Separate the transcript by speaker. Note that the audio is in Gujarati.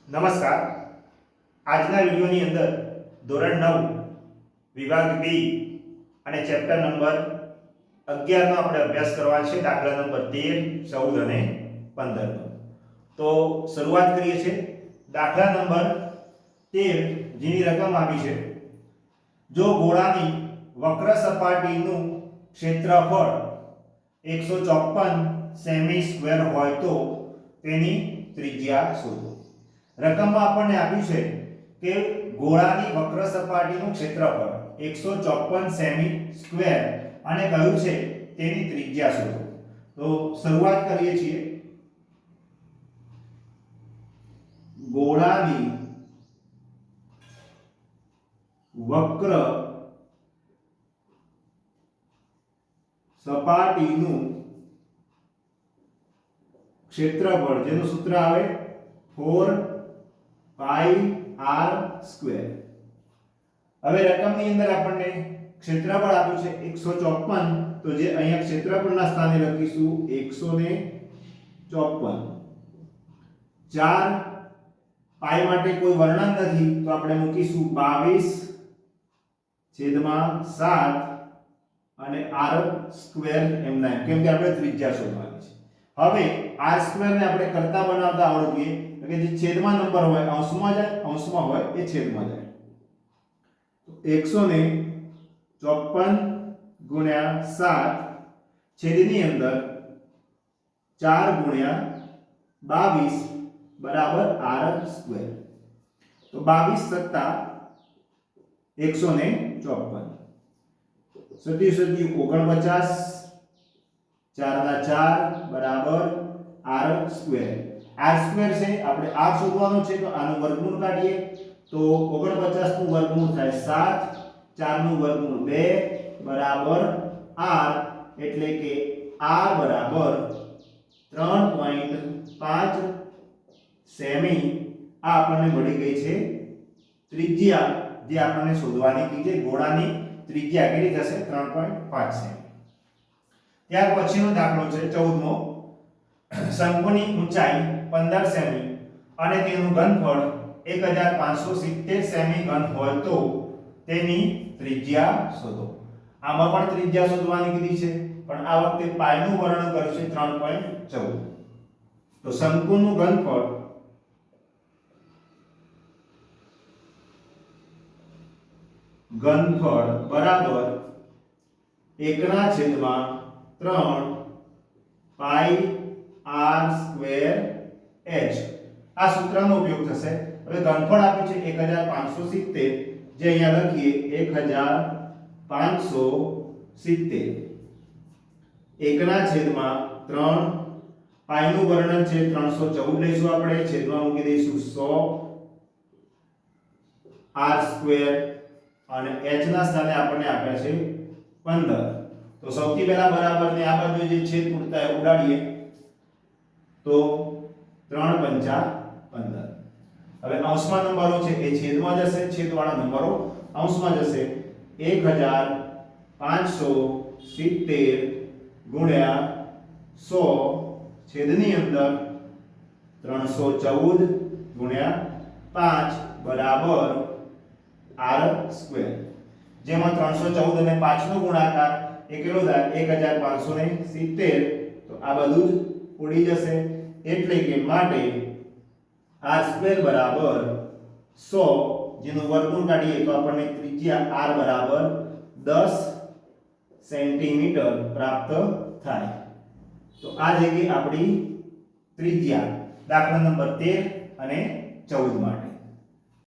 Speaker 1: નમસ્કાર. આજના વિડિયોની અંદર ધોરણ 9 વિભાગ બી અને ચેપ્ટર નંબર 11 નો આપણે અભ્યાસ કરવાનો છે. દાખલા નંબર 13, 14 અને 15 નો. તો શરૂઆત કરીએ છીએ. દાખલા નંબર 13 જેની રકમ આપી છે. જો ગોળાની વક્ર સપાટીનું ક્ષેત્રફળ 154 સેમી સ્ક્વેર હોય તો તેની ત્રિજ્યા શોધો. રકમમાં આપણને આપ્યું છે કે ગોળાની વક્ર સપાટીનું ક્ષેત્રફળ 154 સેમી સ્ક્વેર અને કહ્યું છે તેની ત્રિજ્યા શોધો. તો શરૂઆત કરીએ છીએ. ગોળાની વક્ર સપાટીનું ક્ષેત્રફળ જેનું સૂત્ર આવે 4 પાઈ r સ્ક્વેર. હવે રકમની અંદર આપણને ક્ષેત્રફળ આપ્યું છે 154, તો જે અહીંયા ક્ષેત્રફળના સ્થાને લખીશું 154. 4 પાઈ માટે કોઈ વર્ણન નથી તો આપણે મૂકીશું 22/7 અને r સ્ક્વેર એમના કેમ કે આપણે ત્રિજ્યા શોધવાની છે. હવે r સ્ક્વેર ને આપણે કરતા બનાવતા આવડવું જોઈએ કે જે છેદમાં નંબર હોય અંશમાં જાય, અંશમાં હોય એ છેદમાં જાય. તો 154 ગુણ્યા 7 છેદની અંદર 4 ગુણ્યા 22 બરાબર r સ્ક્વેર. તો 22 + 154 સત્યુ 49 4 ના 4 બરાબર r સ્ક્વેર. r સ્ક્વેર છે આપણે r શોધવાનો છે તો આનું વર્ગમૂળ કાઢીએ તો 49 નું વર્ગમૂળ થાય 7, 4 નું વર્ગમૂળ 2 બરાબર r, એટલે કે r બરાબર 3.5 સેમી. આ આપણને મળી ગઈ છે ત્રિજ્યા જે આપણને શોધવાની કીધી છે. ગોળાની ત્રિજ્યા કેટલી થશે? 3.5 સેમી. ત્યાર પછીનો દાખલો છે 14મો. શંકુની ઊંચાઈ 15 સેમી અને તેનું ઘનફળ 1570 સેમી ઘન હોય તો તેની ત્રિજ્યા શોધો. આમાં પણ ત્રિજ્યા શોધવાની કીધી છે પણ આ વખતે પાઈનું વર્ણન કર્યું છે 3.14. તો શંકુનું ઘનફળ બરાબર 1/3 પાઈ r સ્ક્વેર h. આ સૂત્રનો ઉપયોગ થશે. હવે ઘનફળ આપ્યું છે 1570, જે અહીંયા લખીએ 1570 1/3 પાઈનું વર્ણન છે 314 લઈશું આપણે, છેદમાં મૂકી દઈશું 100 r સ્ક્વેર અને h ના સ્થાને આપણને આપ્યા છે 15. તો સૌથી પહેલા બરાબરને આ બાજુ જે છેદ ઉડતા હોય ઉડાડીએ તો 3 પંચા 15. હવે અંશમાં નંબરો છે એ છેદમાં જશે, છેદવાળા નંબરો અંશમાં જશે. 1570 ગુણ્યા 100 છેદની અંદર 314 ગુણ્યા 5 બરાબર r સ્ક્વેર. જેમાં 314 અને 5 નો ગુણાકાર એ કેટલો થાય? 1570. તો આ બધું જ ઉડી જશે, એટલે કે માટે r સ્ક્વેર બરાબર 100, જેનું વર્ગમૂળ કાઢીએ તો આપણને ત્રિજ્યા r બરાબર 10 સેન્ટીમીટર પ્રાપ્ત થાય. તો આ થઈ ગઈ આપણી ત્રિજ્યા દાખલા નંબર 13 અને 14 માટે.